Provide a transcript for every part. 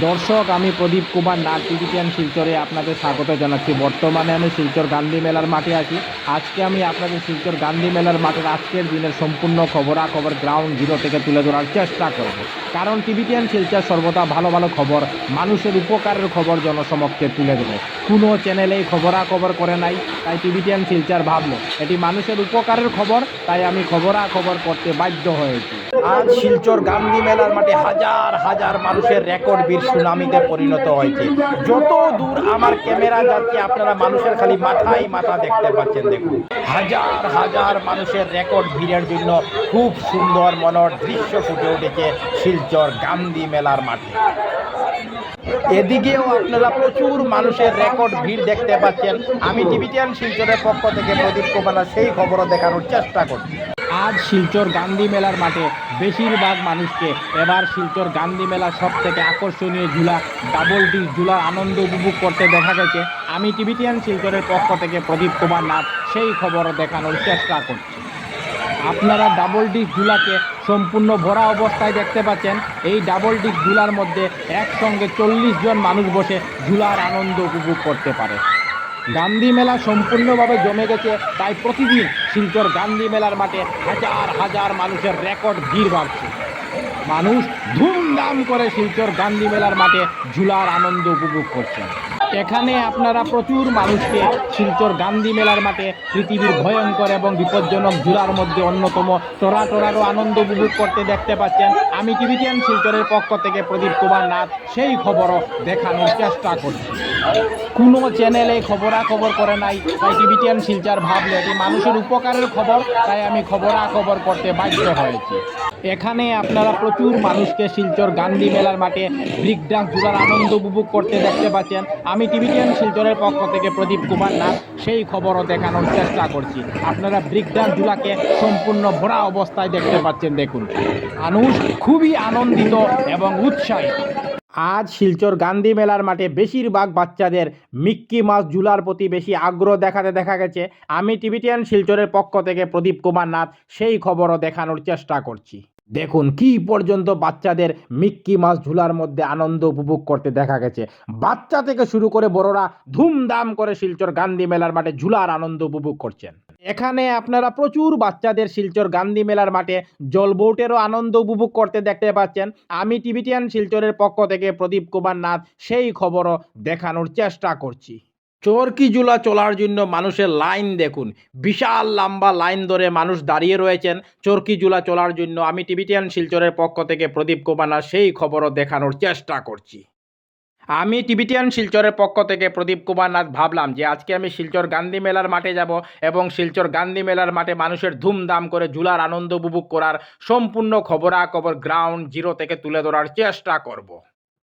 দর্শক, আমি প্রদীপ কুমার নাথ টিভিটিয়ান শিলচরে আপনাদের স্বাগত জানাচ্ছি। বর্তমানে আমি শিলচর গান্ধী মেলার মাঠে আছি। আজকে আমি আপনাদের শিলচর গান্ধী মেলার মাঠের আজকের দিনের সম্পূর্ণ খবরাখবর গ্রাউন্ড জিরো থেকে তুলে ধরার চেষ্টা করব, কারণ টিভিটিয়ান শিলচর সর্বদা ভালো ভালো খবর, মানুষের উপকারের খবর জনসমক্ষে তুলে দেবে। কোনো চ্যানেলেই খবরাখবর করে নাই, তাই টিভিটিয়ান শিলচর ভাবলো এটি মানুষের উপকারের খবর, তাই আমি খবরাখবর করতে বাধ্য হয়েছি। আজ শিলচর গান্ধী মেলার মাঠে হাজার হাজার মানুষের রেকর্ড বীর সুনামিতে পরিণত হয়েছে। যত দূর আমার ক্যামেরা যাচ্ছে আপনারা মানুষের খালি মাথায় মাথা দেখতে পাচ্ছেন। দেখুন, হাজার হাজার মানুষের রেকর্ড ভিড়ের জন্য খুব সুন্দর মনোর দৃশ্য ফুটে উঠেছে শিলচর গান্ধী মেলার মাঠে। এদিকেও আপনারা প্রচুর মানুষের রেকর্ড ভিড় দেখতে পাচ্ছেন। আমি টিভিটিয়ান শিলচরের পক্ষ থেকে প্রদীপ কুমার সেই খবরও দেখানোর চেষ্টা করছি। আজ শিলচর গান্ধী মেলার মাঠে বেশিরভাগ মানুষকে এবার শিলচর গান্ধী মেলার সব থেকে আকর্ষণীয় ঝুলা ডাবল ডিস্ক ঝুলার আনন্দ উপভোগ করতে দেখা গেছে। আমি টিভিটিয়ান শিলচরের পক্ষ থেকে প্রদীপ কুমার নাথ সেই খবরও দেখানোর চেষ্টা করছি। আপনারা ডাবল ডিস্ক ঝুলাকে সম্পূর্ণ ভরা অবস্থায় দেখতে পাচ্ছেন। এই ডাবল ডিস্ক ঝুলার মধ্যে একসঙ্গে 40 জন মানুষ বসে ঝুলার আনন্দ উপভোগ করতে পারে। গান্ধী মেলা সম্পূর্ণভাবে জমে গেছে, তাই প্রতিদিন শিলচর গান্ধী মেলার মাঠে হাজার হাজার মানুষের রেকর্ড ভিড় বাড়ছে। মানুষ ধুমধাম করে শিলচর গান্ধী মেলার মাঠে ঝুলার আনন্দ উপভোগ করছেন। এখানে আপনারা প্রচুর মানুষকে শিলচর গান্ধী মেলার মাঠে পৃথিবীর ভয়ঙ্কর এবং বিপজ্জনক ঝুলার মধ্যে অন্যতম টোরারও আনন্দ উপভোগ করতে দেখতে পাচ্ছেন। আমি টিভিটিয়ান শিলচরের পক্ষ থেকে প্রদীপ কুমার নাথ সেই খবরও দেখানোর চেষ্টা করছি। কোনো চ্যানেলে খবরাখবর করে নাই, তাই টিভিটিয়ান শিলচর ভাবলো এটি মানুষের উপকারের খবর, তাই আমি খবরাখবর করতে বাধ্য হয়েছি। এখানে আপনারা প্রচুর মানুষকে শিলচর গান্ধী মেলার মাঠে ব্রেক ডান্স ঝুলার আনন্দ উপভোগ করতে দেখতে পাচ্ছেন। আমি টিভিটিয়ান শিলচরের পক্ষ থেকে প্রদীপ কুমার নাথ সেই খবরও দেখানোর চেষ্টা করছি। আপনারা ব্রেক ডান্স ঝুলাকে সম্পূর্ণ ভরা অবস্থায় দেখতে পাচ্ছেন। দেখুন, মানুষ খুবই আনন্দিত এবং উৎসাহিত। আজ শিলচর গান্ধী মেলার মাঠে বেশিরভাগ বাচ্চাদের মিক্কি মাউস ঝুলার প্রতি বেশি আগ্রহ দেখাতে দেখা গেছে। আমি টিভিটিয়ান শিলচরের পক্ষ থেকে প্রদীপ কুমার নাথ সেই খবরও দেখানোর চেষ্টা করছি। দেখুন কি পর্যন্ত বাচ্চাদের মিক্কি মাউস ঝুলার মধ্যে আনন্দ উপভোগ করতে দেখা গেছে। বাচ্চা থেকে শুরু করে বড়রা ধুমধাম করে শিলচর গান্ধী মেলার মাঠে ঝুলার আনন্দ উপভোগ করছেন। এখানে আপনারা প্রচুর বাচ্চাদের শিলচর গান্ধী মেলার মাঠে জলবোটেরও আনন্দ উপভোগ করতে দেখতে পাচ্ছেন। আমি টিভিটিয়ান শিলচরের পক্ষ থেকে প্রদীপ কুমার নাথ সেই খবরও দেখানোর চেষ্টা করছি। চরকি ঝুলা চলার জন্য মানুষের লাইন দেখুন, বিশাল লম্বা লাইন ধরে মানুষ দাঁড়িয়ে রয়েছেন চরকি ঝুলা চলার জন্য। আমি টিভিটিয়ান শিলচরের পক্ষ থেকে প্রদীপ কুমার নাথ সেই খবরও দেখানোর চেষ্টা করছি। আমি টিভিটিয়ান শিলচরের পক্ষ থেকে প্রদীপ কুমার নাথ ভাবলাম যে আজকে আমি শিলচর গান্ধী মেলার মাঠে যাব এবং শিলচর গান্ধী মেলার মাঠে মানুষের ধুমধাম করে ঝুলার আনন্দ উপভোগ করার সম্পূর্ণ খবরাখবর গ্রাউন্ড জিরো থেকে তুলে ধরার চেষ্টা করব।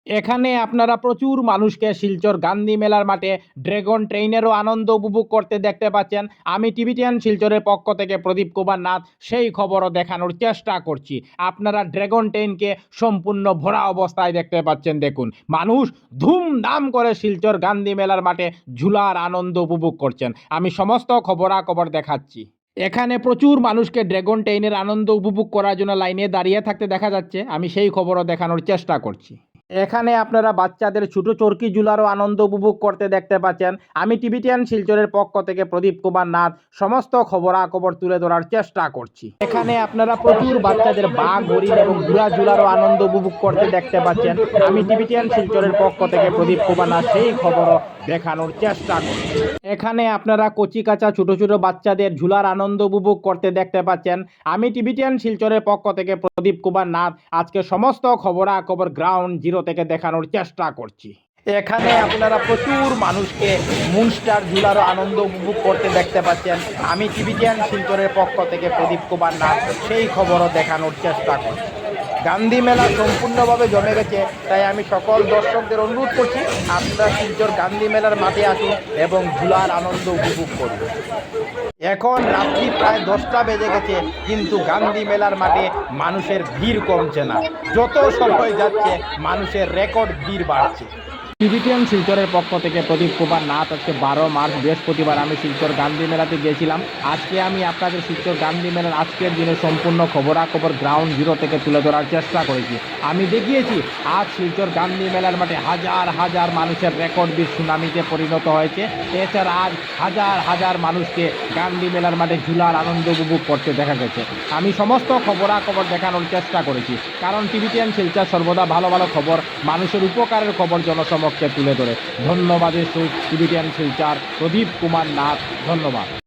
এখানে আপনারা প্রচুর মানুষকে শিলচর গান্ধী মেলার মাঠে ড্রাগন ট্রেনেরও আনন্দ উপভোগ করতে দেখতে পাচ্ছেন। আমি টিভিটিয়ান শিলচরের পক্ষ থেকে প্রদীপ কুমার নাথ সেই খবরও দেখানোর চেষ্টা করছি। আপনারা ড্রাগন ট্রেনকে সম্পূর্ণ ভরা অবস্থায় দেখতে পাচ্ছেন। দেখুন, মানুষ ধুমধাম করে শিলচর গান্ধী মেলার মাঠে ঝুলার আনন্দ উপভোগ করছেন। আমি সমস্ত খবরাখবর দেখাচ্ছি। এখানে প্রচুর মানুষকে ড্রাগন ট্রেনের আনন্দ উপভোগ করার জন্য লাইনে দাঁড়িয়ে থাকতে দেখা যাচ্ছে। আমি সেই খবরও দেখানোর চেষ্টা করছি। এখানে আপনারা বাচ্চাদের ছোট চরকি ঝুলারও আনন্দ উপভোগ করতে দেখতে পাচ্ছেন। আমি টিভিটিয়ান শিলচরের পক্ষ থেকে প্রদীপ কুমার নাথ সমস্ত খবরাখবর তুলে ধরার চেষ্টা করছি। এখানে আপনারা প্রচুর বাচ্চাদের বাঘ, হরিণ এবং ঘোড়া ঝুলারও আনন্দ উপভোগ করতে দেখতে পাচ্ছেন। আমি টিভিটিয়ান শিলচরের পক্ষ থেকে প্রদীপ কুমার নাথ সেই খবরও দেখানোর চেষ্টা করছি। এখানে আপনারা কচি কাঁচা ছোট ছোট বাচ্চাদের ঝুলার আনন্দ উপভোগ করতে দেখতে পাচ্ছেন। আমি টিভিটিয়ান শিলচরের পক্ষ থেকে প্রদীপ কুমার নাথ আজকে সমস্ত খবরাখবর গ্রাউন্ড জিরো থেকে দেখানোর চেষ্টা করছি। এখানে আপনারা প্রচুর মানুষকে মুনস্টার ঝুলারও আনন্দ উপভোগ করতে দেখতে পাচ্ছেন। আমি টিভিটিয়ান শিলচরের পক্ষ থেকে প্রদীপ কুমার নাথ সেই খবরও দেখানোর চেষ্টা করছি। গান্ধী মেলা সম্পূর্ণভাবে জমে গেছে, তাই আমি সকল দর্শকদের অনুরোধ করছি আপনারা শিলচর গান্ধী মেলার মাঠে আসুন এবং ঝুলার আনন্দ উপভোগ করুন। এখন রাত্রি প্রায় 10টা বেজে গেছে, কিন্তু গান্ধী মেলার মাঠে মানুষের ভিড় কমছে না। যত সময় যাচ্ছে মানুষের রেকর্ড ভিড় বাড়ছে। টিবিটিয়ান শিলচরের পক্ষ থেকে প্রদীপ কুমার নাথ। আজকে 12 মার্চ বৃহস্পতিবার আমি শিলচর গান্ধী মেলাতে গিয়েছিলাম। আজকে আমি আপনাদের শিলচর গান্ধী মেলার আজকের দিনের সম্পূর্ণ খবরাখবর গ্রাউন্ড জিরো থেকে তুলে ধরার চেষ্টা করেছি। আমি দেখিয়েছি আজ শিলচর গান্ধী মেলার মাঠে হাজার হাজার মানুষের রেকর্ড বীর সুনামিতে পরিণত হয়েছে। এছাড়া আজ হাজার হাজার মানুষকে গান্ধী মেলার মাঠে ঝুলার আনন্দ উপভোগ করতে দেখা গেছে। আমি সমস্ত খবরাখবর দেখানোর চেষ্টা করেছি, কারণ টিবিটিয়ান শিলচর সর্বদা ভালো ভালো খবর, মানুষের উপকারের খবর জনসমক্ষে তুলে ধরে। ধন্যবাদের সহিত টিবিটিয়ান শিলচর প্রদীপ কুমার নাথ। ধন্যবাদ।